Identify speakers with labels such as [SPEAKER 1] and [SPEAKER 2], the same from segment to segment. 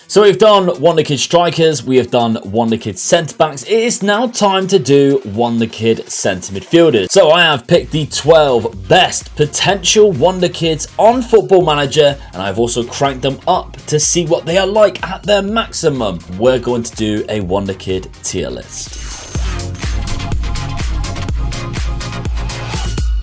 [SPEAKER 1] So we've done Wonderkid strikers, we have done Wonderkid centre backs. It is now time to do Wonderkid centre midfielders. So I have picked the 12 best potential Wonderkids on Football Manager, and I've also cranked them up to see what they are like at their maximum. We're going to do a Wonderkid tier list.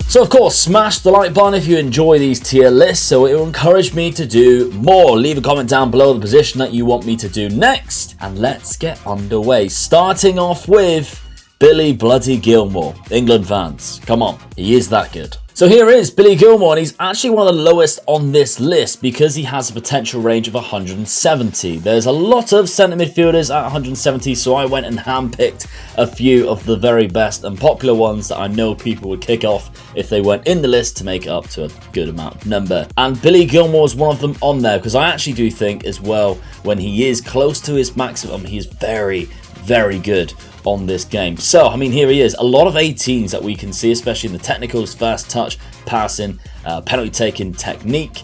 [SPEAKER 1] So of course, smash the like button if you enjoy these tier lists, so it will encourage me to do more. Leave a comment down below the position that you want me to do next, and let's get underway. Starting off with Billy Bloody Gilmore. England fans, come on, he is that good. So here is Billy Gilmore, and he's actually one of the lowest on this list because he has a potential range of 170. There's a lot of centre midfielders at 170, so I went and handpicked a few of the very best and popular ones that I know people would kick off if they weren't in the list to make it up to a good amount of number. And Billy Gilmore is one of them on there because I actually do think as well, when he is close to his maximum, he is very, very good on this game. So, I mean, here he is. A lot of 18s that we can see, especially in the technicals, first touch, passing, penalty taking, technique.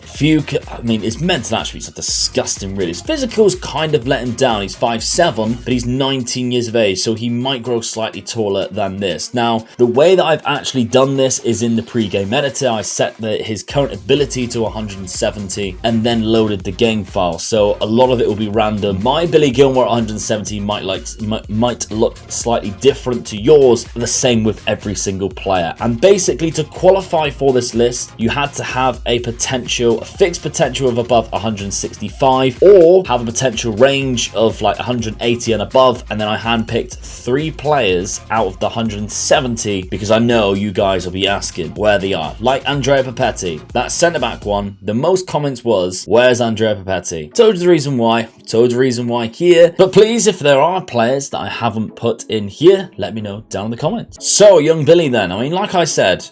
[SPEAKER 1] I mean, his mental attributes are disgusting, really. His physicals kind of let him down. He's 5'7", but he's 19 years of age, so he might grow slightly taller than this. Now, the way that I've actually done this is in the pre-game editor. I set his current ability to 170 and then loaded the game file. So a lot of it will be random. My Billy Gilmore at 170 might look slightly different to yours, the same with every single player. And basically, to qualify for this list, you had to have a fixed potential of above 165, or have a potential range of like 180 and above. And then I handpicked 3 players out of the 170 because I know you guys will be asking where they are. Like Andrea Papetti, that centre-back one, the most comments was, where's Andrea Papetti? Told you the reason why. Told you the reason why here. But please, if there are players that I haven't put in here, let me know down in the comments. So, young Billy then, I mean, like I said,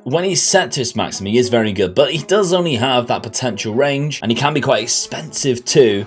[SPEAKER 1] when he's set to his maximum, he is very good, but he does only have that potential range, and he can be quite expensive too.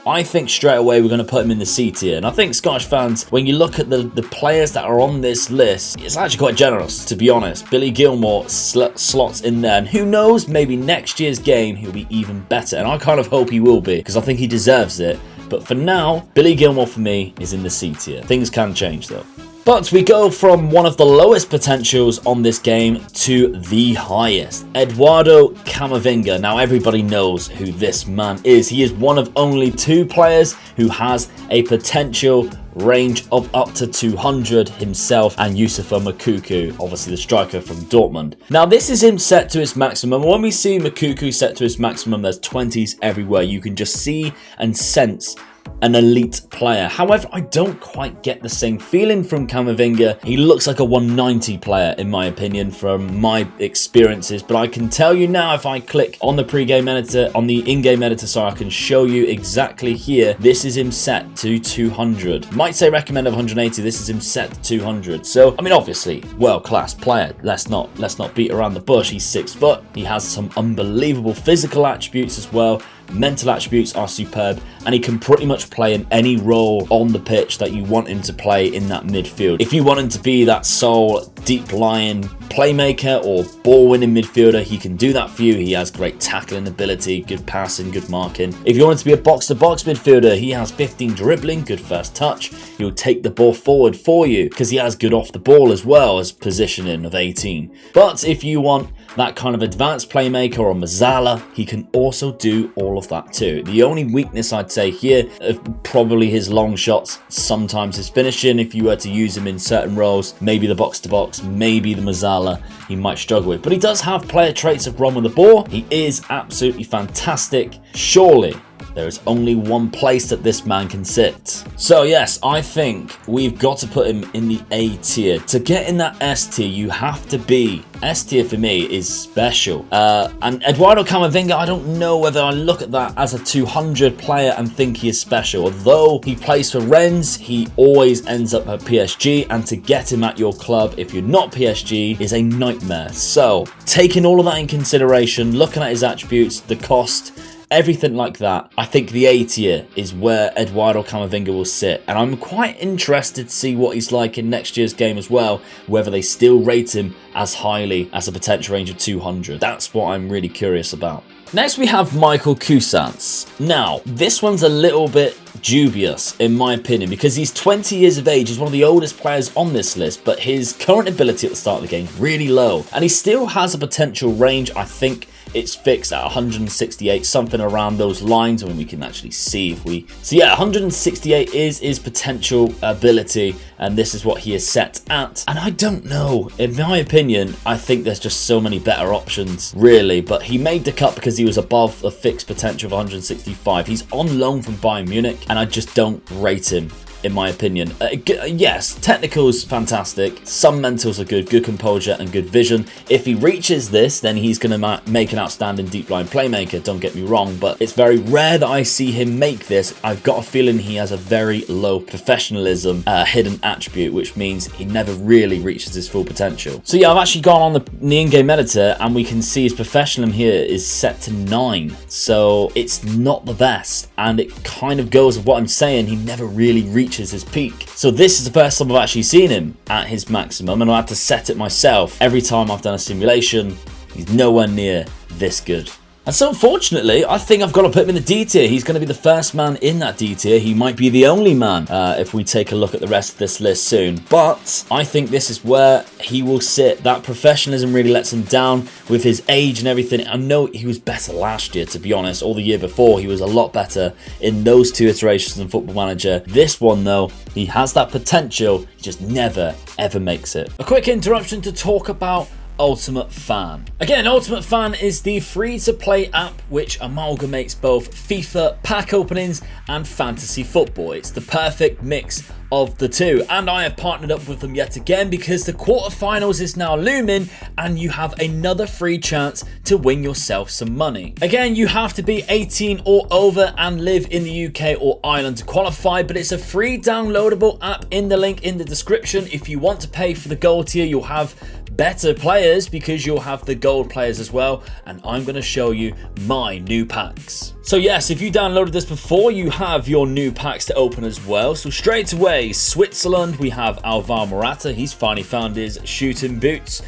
[SPEAKER 1] I think straight away we're going to put him in the C tier. And I think Scottish fans, when you look at the players that are on this list, it's actually quite generous, to be honest. Billy Gilmore slots in there. And who knows, maybe next year's game he'll be even better. And I kind of hope he will be, because I think he deserves it. But for now, Billy Gilmore for me is in the C tier. Things can change though. But we go from one of the lowest potentials on this game to the highest, Eduardo Camerovinga. Now everybody knows who this man is. He is one of only 2 players who has a potential range of up to 200, himself and Youssoufa Moukoko, obviously the striker from Dortmund. Now this is him set to his maximum. When we see Moukoko set to his maximum, there's 20s everywhere. You can just see and sense an elite player. However, I don't quite get the same feeling from Camerovinga. He looks like a 190 player in my opinion from my experiences, but I can tell you now, if I click on the pre-game editor, on the in-game editor, sorry, I can show you exactly here. This is him set to 200. Might say recommend of 180. This is him set to 200. So, I mean, obviously, world-class player. Let's not beat around the bush. He's 6 foot. He has some unbelievable physical attributes as well. Mental attributes are superb, and he can pretty much play in any role on the pitch that you want him to play in that midfield. If you want him to be that sole deep lying playmaker or ball winning midfielder, he can do that for you. He has great tackling ability, good passing, good marking. If you want him to be a box to box midfielder, he has 15 dribbling, good first touch. He'll take the ball forward for you because he has good off the ball as well as positioning of 18. But if you want that kind of advanced playmaker or Mazzala, he can also do all of that too. The only weakness I'd say here is probably his long shots, sometimes his finishing. If you were to use him in certain roles, maybe the box to box, maybe the Mazzala, he might struggle with. But he does have player traits of run with the ball. He is absolutely fantastic. Surely there is only one place that this man can sit. So yes, I think we've got to put him in the A tier. To get in that S tier, you have to be... S tier for me is special. And Eduardo Camerovinga, I don't know whether I look at that as a 200 player and think he is special. Although he plays for Rennes, he always ends up at PSG. And to get him at your club, if you're not PSG, is a nightmare. So, taking all of that in consideration, looking at his attributes, the cost, everything like that, I think the A tier is where Eduardo Camerovinga will sit. And I'm quite interested to see what he's like in next year's game as well, whether they still rate him as highly as a potential range of 200. That's what I'm really curious about. Next we have Michael Cousans. Now, this one's a little bit dubious in my opinion because he's 20 years of age. He's one of the oldest players on this list, but his current ability at the start of the game is really low. And he still has a potential range. I think it's fixed at 168, something around those lines. I mean, we can actually see if we... So yeah, 168 is his potential ability, and this is what he is set at. And I don't know. In my opinion, I think there's just so many better options, really. But he made the cut because he was above a fixed potential of 165. He's on loan from Bayern Munich, and I just don't rate him, in my opinion. Yes, technical's fantastic. Some mentals are good composure and good vision. If he reaches this, then he's going to make an outstanding deep line playmaker, don't get me wrong, but it's very rare that I see him make this. I've got a feeling he has a very low professionalism hidden attribute, which means he never really reaches his full potential. So yeah, I've actually gone on the in-game editor, and we can see his professionalism here is set to 9. So it's not the best, and it kind of goes with what I'm saying. He never really reaches his peak. So this is the first time I've actually seen him at his maximum, and I had to set it myself. Every time I've done a simulation, he's nowhere near this good. And so unfortunately, I think I've got to put him in the D tier. He's going to be the first man in that D tier. He might be the only man if we take a look at the rest of this list soon. But I think this is where he will sit. That professionalism really lets him down with his age and everything. I know he was better last year, to be honest, or the year before. He was a lot better in those 2 iterations in Football Manager. This one, though, he has that potential. He just never, ever makes it. A quick interruption to talk about Ultimate Fan. Again, Ultimate Fan is the free-to-play app which amalgamates both FIFA pack openings and fantasy football. It's the perfect mix of the two, and I have partnered up with them yet again because the quarterfinals is now looming and you have another free chance to win yourself some money. Again, you have to be 18 or over and live in the UK or Ireland to qualify, but it's a free downloadable app in the link in the description. If you want to pay for the gold tier, you'll have better players because you'll have the gold players as well, and I'm going to show you my new packs. So yes, if you downloaded this before, you have your new packs to open as well. So straight away, Switzerland, we have Alvaro Morata. He's finally found his shooting boots.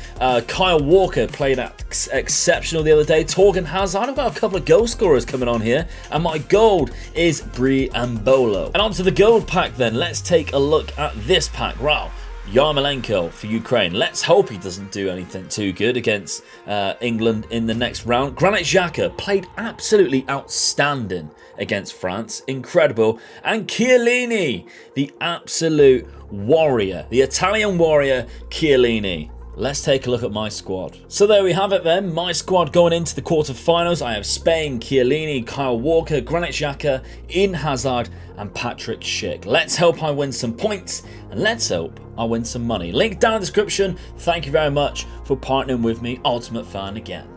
[SPEAKER 1] Kyle Walker played exceptional the other day. Torgan Hazard, I've got a couple of goal scorers coming on here, and my gold is Brie Mbolo. And onto the gold pack then. Let's take a look at this pack. Wow. Yarmolenko for Ukraine. Let's hope he doesn't do anything too good against England in the next round. Granit Xhaka played absolutely outstanding against France. Incredible. And Chiellini, the absolute warrior. The Italian warrior, Chiellini. Let's take a look at my squad. So there we have it then. My squad going into the quarterfinals. I have Spain, Chiellini, Kyle Walker, Granit Xhaka, Eden Hazard, and Patrick Schick. Let's hope I win some points, and let's hope I win some money. Link down in the description. Thank you very much for partnering with me, Ultimate Fan, again.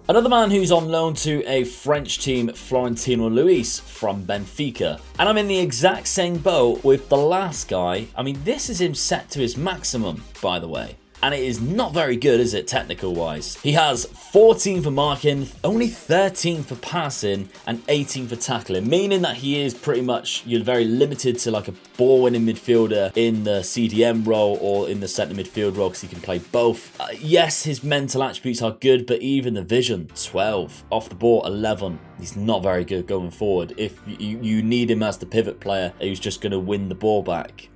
[SPEAKER 1] Another man who's on loan to a French team, Florentino Luis from Benfica. And I'm in the exact same boat with the last guy. I mean, this is him set to his maximum, by the way. And it is not very good, is it, technical-wise? He has 14 for marking, only 13 for passing, and 18 for tackling, meaning that he is pretty much, you're very limited to like a ball-winning midfielder in the CDM role or in the centre midfield role because he can play both. Yes, his mental attributes are good, but even the vision, 12. Off the ball, 11. He's not very good going forward. If you need him as the pivot player who's just going to win the ball back.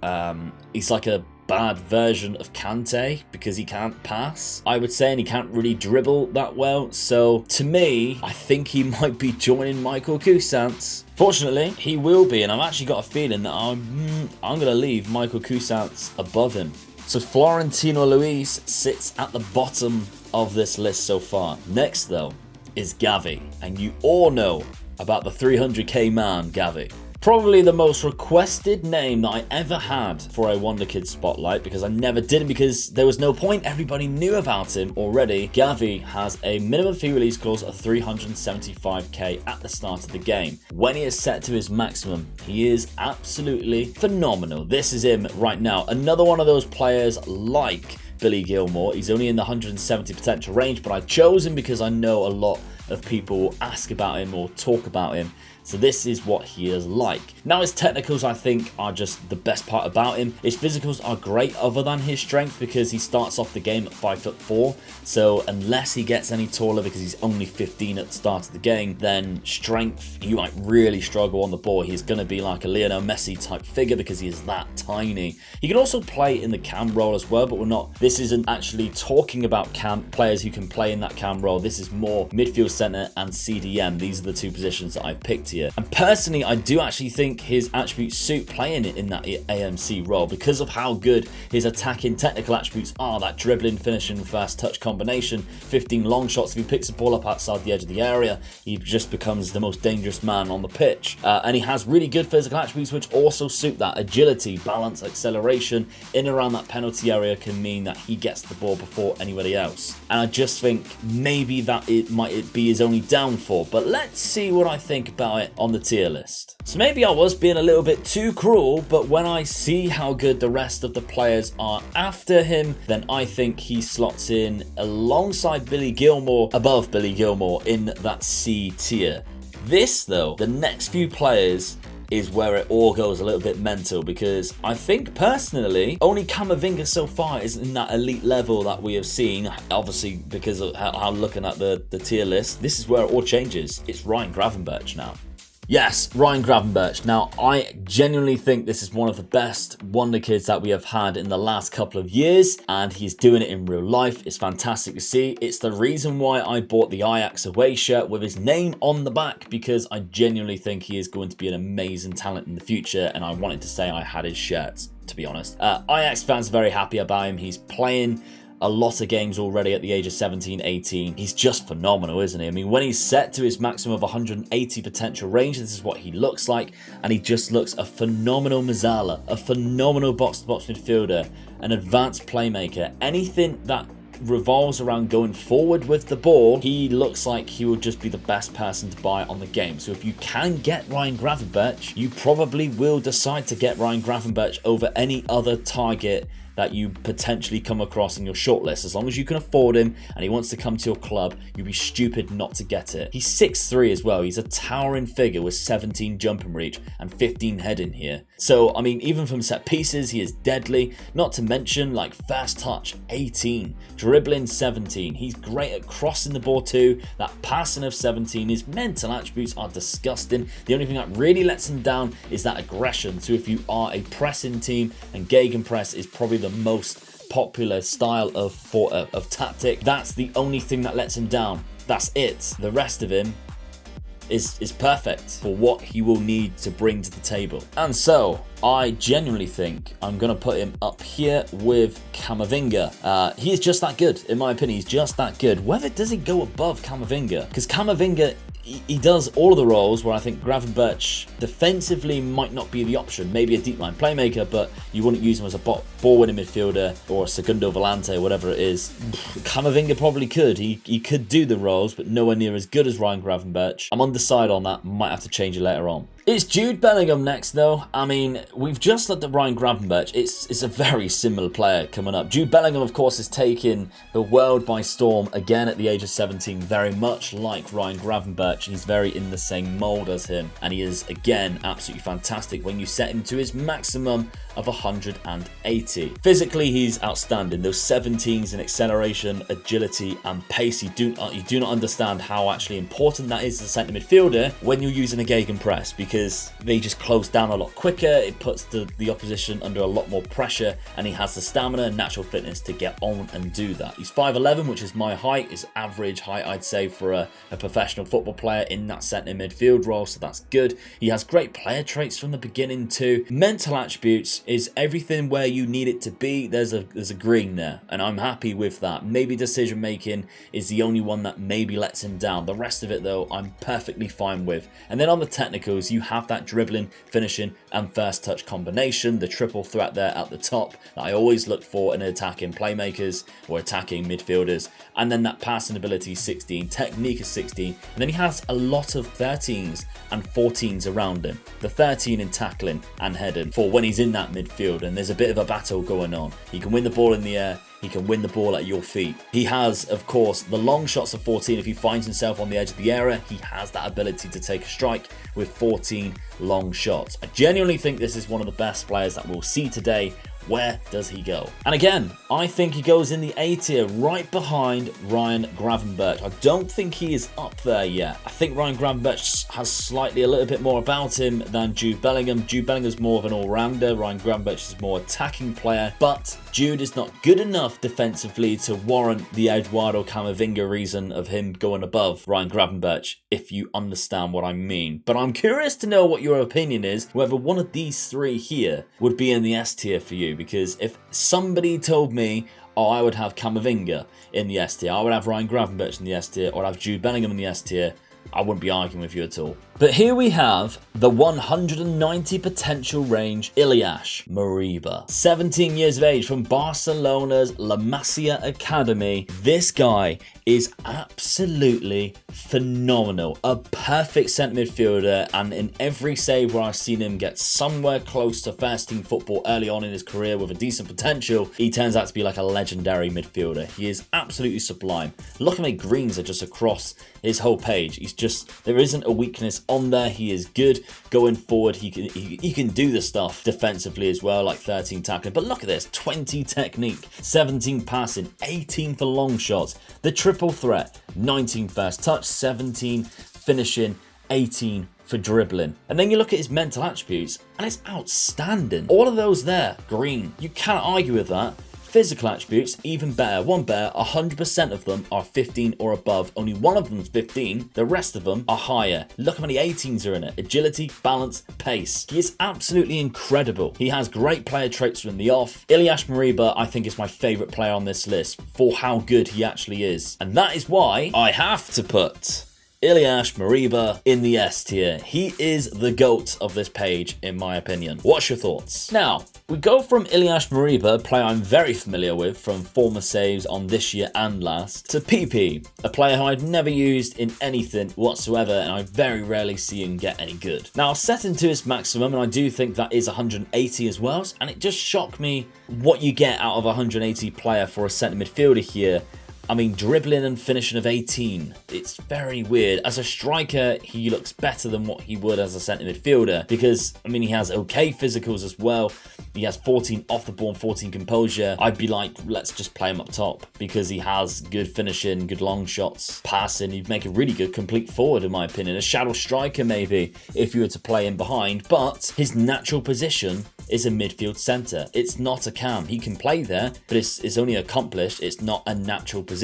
[SPEAKER 1] He's like a bad version of Kante because he can't pass, I would say, and he can't really dribble that well. So to me, I think he might be joining Michael Cousans. Fortunately, he will be, and I've actually got a feeling that I'm going to leave Michael Cousans above him. So Florentino Luis sits at the bottom of this list so far. Next, though, is Gavi, and you all know about the 300k man, Gavi. Probably the most requested name that I ever had for a Wonderkid spotlight because I never did it because there was no point. Everybody knew about him already. Gavi has a minimum fee release clause of 375k at the start of the game. When he is set to his maximum, he is absolutely phenomenal. This is him right now. Another one of those players like Billy Gilmore. He's only in the 170 potential range, but I chose him because I know a lot of people will ask about him or talk about him. So this is what he is like. Now his technicals, I think, are just the best part about him. His physicals are great other than his strength, because he starts off the game at 5'4". So unless he gets any taller, because he's only 15 at the start of the game, then strength, you might really struggle on the ball. He's going to be like a Lionel Messi type figure because he is that tiny. He can also play in the cam role as well, but this isn't actually talking about players who can play in that cam role. This is more midfield center and CDM. These are the two positions that I've picked here. And personally, I do actually think his attributes suit playing it in that AMC role because of how good his attacking technical attributes are. That dribbling, finishing, fast touch combination, 15 long shots. If he picks the ball up outside the edge of the area, he just becomes the most dangerous man on the pitch. And he has really good physical attributes which also suit that. Agility, balance, acceleration in and around that penalty area can mean that he gets the ball before anybody else. And I just think maybe that it might be his only downfall. But let's see what I think about it on the tier list. So maybe I was being a little bit too cruel, but when I see how good the rest of the players are after him, then I think he slots in alongside Billy Gilmore, above Billy Gilmore in that C tier. This though, the next few players is where it all goes a little bit mental, because I think personally only Camerovinga so far is in that elite level that we have seen, obviously because of how looking at the tier list. This is where it all changes. It's Ryan Gravenbirch now. Yes, Ryan Gravenbirch. Now, I genuinely think this is one of the best Wonderkids that we have had in the last couple of years, and he's doing it in real life. It's fantastic to see. It's the reason why I bought the Ajax away shirt with his name on the back, because I genuinely think he is going to be an amazing talent in the future, and I wanted to say I had his shirts, to be honest. Ajax fans are very happy about him. He's playing a lot of games already at the age of 17, 18. He's just phenomenal, isn't he? I mean, when he's set to his maximum of 180 potential range, this is what he looks like, and he just looks a phenomenal Mazzala, a phenomenal box-to-box midfielder, an advanced playmaker. Anything that revolves around going forward with the ball, he looks like he would just be the best person to buy on the game. So if you can get Ryan Gravenbirch, you probably will decide to get Ryan Gravenbirch over any other target that you potentially come across in your shortlist. As long as you can afford him and he wants to come to your club, you'd be stupid not to get it. He's 6'3" as well. He's a towering figure with 17 jumping reach and 15 heading here. So, I mean, even from set pieces, he is deadly. Not to mention, like, fast touch, 18. Dribbling, 17. He's great at crossing the ball too. That passing of 17. His mental attributes are disgusting. The only thing that really lets him down is that aggression. So if you are a pressing team, and gegenpress is probably the most popular style of tactic, that's the only thing that lets him down. That's it. The rest of him is perfect for what he will need to bring to the table. And so I genuinely think I'm going to put him up here with Camerovinga. He is just that good, in my opinion. He's just that good. Whether does he go above Camerovinga? Because Camerovinga, he does all of the roles where I think Gravenbirch defensively might not be the option. Maybe a deep line playmaker, but you wouldn't use him as a ball-winning midfielder or a segundo volante, whatever it is. Camerovinga probably could. He could do the roles, but nowhere near as good as Ryan Gravenbirch. I'm undecided on that. Might have to change it later on. It's Jude Bellingham next, though. I mean, we've just looked at Ryan Gravenbirch. It's a very similar player coming up. Jude Bellingham, of course, has taken the world by storm again at the age of 17, very much like Ryan Gravenbirch. He's very in the same mold as him, and he is, again, absolutely fantastic when you set him to his maximum of 180. Physically, he's outstanding. Those 17s in acceleration, agility, and pace, you do not understand how actually important that is as a centre midfielder when you're using a gegenpress, because they just close down a lot quicker. It puts the opposition under a lot more pressure, and he has the stamina and natural fitness to get on and do that. He's 5'11", which is my height, is average height, I'd say, for a professional football player in that centre midfield role, so that's good. He has great player traits from the beginning too. Mental attributes is everything where you need it to be. There's a green there, and I'm happy with that. Maybe decision making is the only one that maybe lets him down. The rest of it, though, I'm perfectly fine with. And then on the technicals, you have that dribbling, finishing, and first touch combination, the triple threat there at the top that I always look for in attacking playmakers or attacking midfielders. And then that passing ability, 16, technique is 16, and then he has a lot of 13s and 14s around him. The 13 in tackling and heading for when he's in that midfield and there's a bit of a battle going on. He can win the ball in the air, He can win the ball at your feet. He has, of course, the long shots of 14. If he finds himself on the edge of the area, he has that ability to take a strike with 14 long shots. I genuinely think this is one of the best players that we'll see today. Where does he go? And again, I think he goes in the A tier right behind Ryan Gravenbirch. I don't think he is up there yet. I think Ryan Gravenbirch has slightly a little bit more about him than Jude Bellingham. Jude Bellingham's more of an all-rounder. Ryan Gravenbirch is more attacking player, but Jude is not good enough defensively to warrant the Eduardo Camerovinga reason of him going above Ryan Gravenbirch, if you understand what I mean. But I'm curious to know what your opinion is, whether one of these three here would be in the S tier for you. Because if somebody told me, oh, I would have Camerovinga in the S tier, I would have Ryan Gravenbirch in the S tier, or I'd have Jude Bellingham in the S tier, I wouldn't be arguing with you at all. But here we have the 190 potential range Iliash Marieba. 17 years of age from Barcelona's La Masia Academy. This guy is absolutely phenomenal. A perfect centre midfielder, and in every save where I've seen him get somewhere close to first team football early on in his career with a decent potential, he turns out to be like a legendary midfielder. He is absolutely sublime. Look how many greens are just across his whole page. He's just, there isn't a weakness on there. He is good going forward. He can do the stuff defensively as well, like 13 tackling. But look at this, 20 technique, 17 passing, 18 for long shots. The triple threat, 19 first touch, 17 finishing, 18 for dribbling. And then you look at his mental attributes and it's outstanding. All of those there, green. You can't argue with that. Physical attributes, even better. One better, 100% of them are 15 or above. Only one of them is 15. The rest of them are higher. Look how many 18s are in it. Agility, balance, pace. He is absolutely incredible. He has great player traits from the off. Iliash Marieba, I think, is my favourite player on this list for how good he actually is. And that is why I have to put Iliash Marieba in the S tier. He is the GOAT of this page, in my opinion. What's your thoughts? Now, we go from Iliash Marieba, a player I'm very familiar with from former saves on this year and last, to PP, a player who I've never used in anything whatsoever, and I very rarely see him get any good. Now, set him to his maximum, and I do think that is 180 as well, and it just shocked me what you get out of a 180 player for a centre midfielder here. I mean, dribbling and finishing of 18. It's very weird. As a striker, he looks better than what he would as a centre midfielder because, I mean, he has okay physicals as well. He has 14 off the ball and 14 composure. I'd be like, let's just play him up top because he has good finishing, good long shots, passing. He'd make a really good complete forward, in my opinion. A shadow striker, maybe, if you were to play him behind. But his natural position is a midfield centre. It's not a cam. He can play there, but it's only accomplished. It's not a natural position.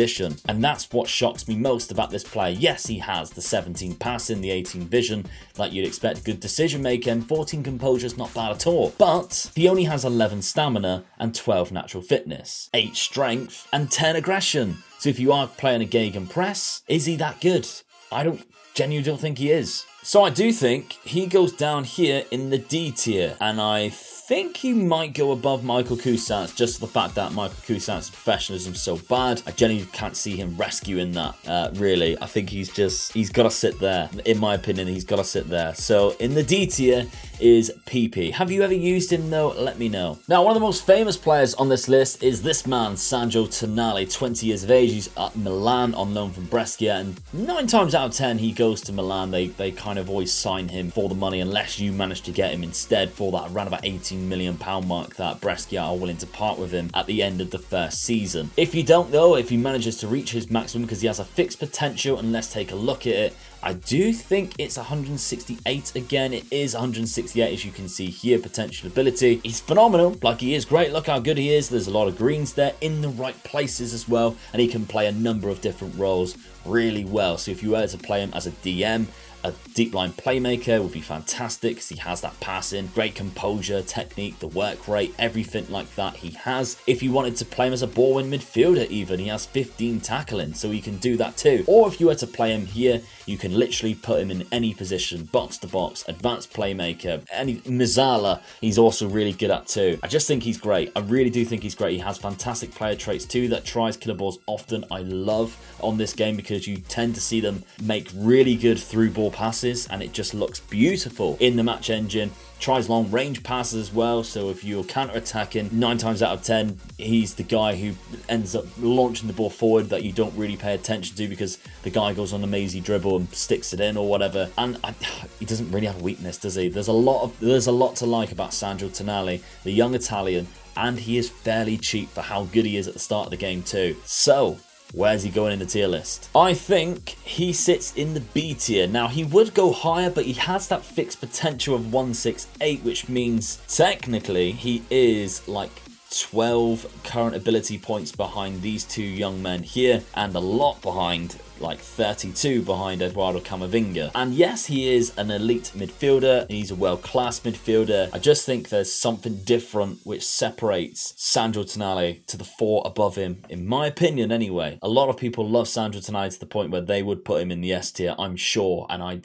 [SPEAKER 1] And that's what shocks me most about this player. Yes, he has the 17 passing, the 18 vision, like you'd expect, good decision making, 14 composure is not bad at all. But he only has 11 stamina and 12 natural fitness, 8 strength and 10 aggression. So if you are playing a Gegen press, is he that good? I genuinely don't think he is. So I do think he goes down here in the D tier, and I think he might go above Michael Cousans, just for the fact that Michael Cousans' professionalism is so bad. I genuinely can't see him rescuing that, really. I think he's got to sit there. In my opinion, he's got to sit there. So in the D tier is PP. Have you ever used him though? Let me know. Now, one of the most famous players on this list is this man, Sanjo Tonali, 20 years of age. He's at Milan on loan from Brescia, and 9 times out of 10 he goes to Milan. They kind of always sign him for the money unless you manage to get him instead for that around about £18 million mark that Brescia are willing to part with him at the end of the first season. If you don't though, if he manages to reach his maximum, because he has a fixed potential, and let's take a look at it, I do think it's 168 again. It is 168 as you can see here, potential ability. He's phenomenal, like he is great. Look how good he is. There's a lot of greens there in the right places as well, and he can play a number of different roles really well. So if you were to play him as a DM, a deep line playmaker would be fantastic because he has that passing, great composure, technique, the work rate, everything like that he has. If you wanted to play him as a ball-win midfielder even, he has 15 tackling, so he can do that too. Or if you were to play him here, you can literally put him in any position, box to box, advanced playmaker, any Mizala, he's also really good at too. I just think he's great. I really do think he's great. He has fantastic player traits too, that tries killer balls often. I love on this game because you tend to see them make really good through ball passes, and it just looks beautiful in the match engine. Tries long range passes as well, so if you're counter-attacking, 9 times out of 10, he's the guy who ends up launching the ball forward that you don't really pay attention to because the guy goes on a mazy dribble and sticks it in or whatever. And he doesn't really have a weakness, does he? There's a lot to like about Sanjo Tonali, the young Italian, and he is fairly cheap for how good he is at the start of the game too. So, where's he going in the tier list? I think he sits in the B tier. Now, he would go higher, but he has that fixed potential of 168, which means technically he is like 12 current ability points behind these two young men here, and a lot behind, like 32 behind Eduardo Camerovinga. And yes, he is an elite midfielder. He's a world-class midfielder. I just think there's something different which separates Sanjo Tonali to the 4 above him, in my opinion anyway. A lot of people love Sanjo Tonali to the point where they would put him in the S tier, I'm sure, and I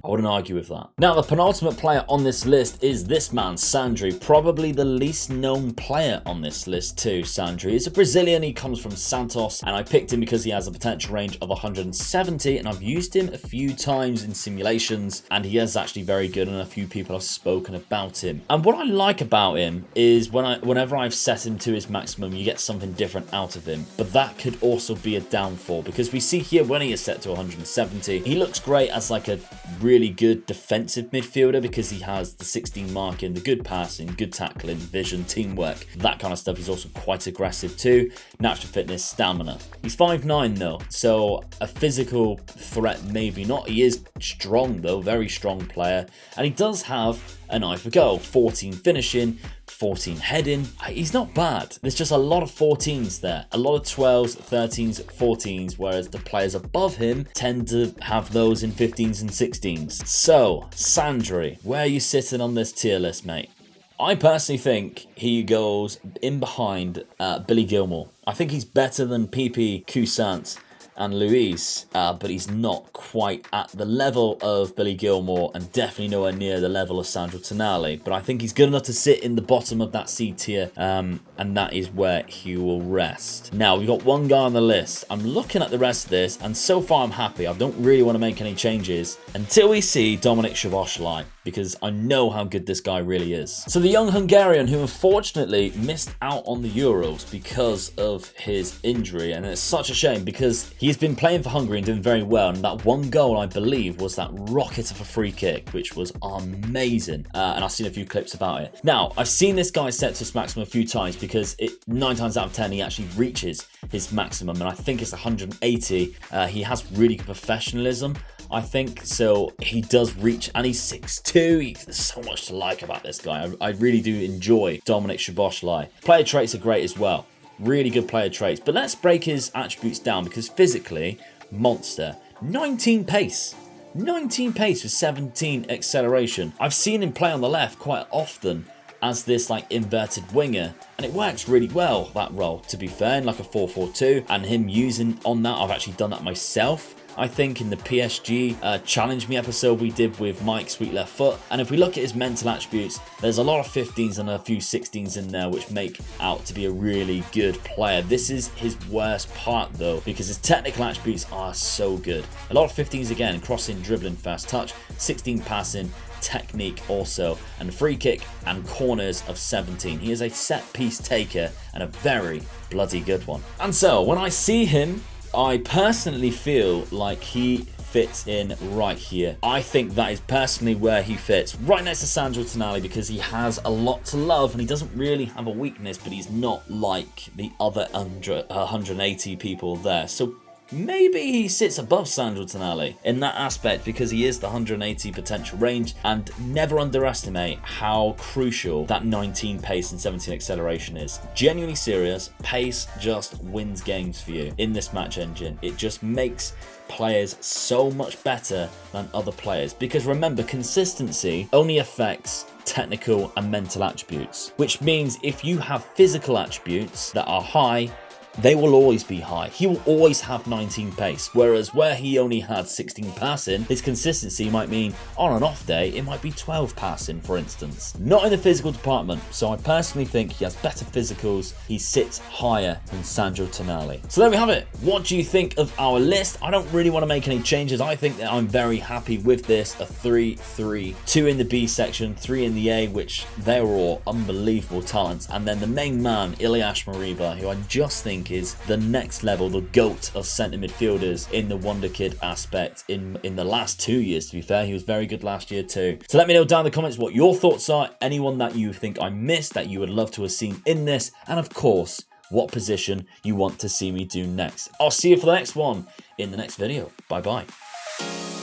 [SPEAKER 1] wouldn't argue with that. Now, the penultimate player on this list is this man, Sandri, probably the least known player on this list too. Sandri is a Brazilian. He comes from Santos, and I picked him because he has a potential range of 170, and I've used him a few times in simulations, and he is actually very good, and a few people have spoken about him. And what I like about him is whenever I've set him to his maximum, you get something different out of him. But that could also be a downfall, because we see here when he is set to 170, he looks great as like a really good defensive midfielder because he has the 16 marking, the good passing, good tackling, vision, teamwork, that kind of stuff. He's also quite aggressive too, natural fitness, stamina. He's 5'9" though, so a physical threat maybe not. He is strong though, very strong player, and he does have an eye for goal, 14 finishing, 14 heading. He's not bad. There's just a lot of 14s there, a lot of 12s, 13s, 14s, whereas the players above him tend to have those in 15s and 16s. So, Sandri, where are you sitting on this tier list, mate? I personally think he goes in behind Billy Gilmore. I think he's better than PP, Cousans, and Luis, but he's not quite at the level of Billy Gilmore, and definitely nowhere near the level of Sanjo Tonali. But I think he's good enough to sit in the bottom of that C tier, and that is where he will rest. Now, we've got one guy on the list. I'm looking at the rest of this, and so far I'm happy. I don't really want to make any changes until we see Dominik Szoboszlai, because I know how good this guy really is. So the young Hungarian who unfortunately missed out on the Euros because of his injury, and it's such a shame because he's been playing for Hungary and doing very well, and that one goal, I believe, was that rocket of a free kick, which was amazing, and I've seen a few clips about it. Now, I've seen this guy set to his maximum a few times because 9 times out of 10 he actually reaches his maximum, and I think it's 180. He has really good professionalism, I think, so he does reach, and he's 6'2". There's so much to like about this guy. I really do enjoy Dominik Szoboszlai. Player traits are great as well. Really good player traits. But let's break his attributes down, because physically, monster. 19 pace. 19 pace with 17 acceleration. I've seen him play on the left quite often as this like inverted winger, and it works really well, that role, to be fair, in like a 4-4-2, and him using on that, I've actually done that myself, I think, in the PSG Challenge Me episode we did with Mike Sweet Left Foot. And if we look at his mental attributes, there's a lot of 15s and a few 16s in there, which make out to be a really good player. This is his worst part though, because his technical attributes are so good. A lot of 15s again, crossing, dribbling, fast touch, 16 passing, technique also, and free kick and corners of 17. He is a set piece taker and a very bloody good one. And so when I see him, I personally feel like he fits in right here. I think that is personally where he fits, right next to Sanjo Tonali, because he has a lot to love and he doesn't really have a weakness, but he's not like the other 180 people there. So maybe he sits above Sanjo Tonali in that aspect, because he is the 180 potential range, and never underestimate how crucial that 19 pace and 17 acceleration is. Genuinely serious, pace just wins games for you in this match engine. It just makes players so much better than other players, because remember, consistency only affects technical and mental attributes, which means if you have physical attributes that are high, they will always be high. He will always have 19 pace, whereas where he only had 16 passing, his consistency might mean on an off day, it might be 12 passing, for instance. Not in the physical department, so I personally think he has better physicals. He sits higher than Sanjo Tonali. So there we have it. What do you think of our list? I don't really want to make any changes. I think that I'm very happy with this. A 3-3, 2 in the B section, 3 in the A, which they were all unbelievable talents. And then the main man, Iliash Marieba, who I just think is the next level, the GOAT of centre midfielders in the Wonderkid aspect in the last 2 years, to be fair. He was very good last year too. So let me know down in the comments what your thoughts are, anyone that you think I missed that you would love to have seen in this, and of course, what position you want to see me do next. I'll see you for the next one in the next video. Bye bye.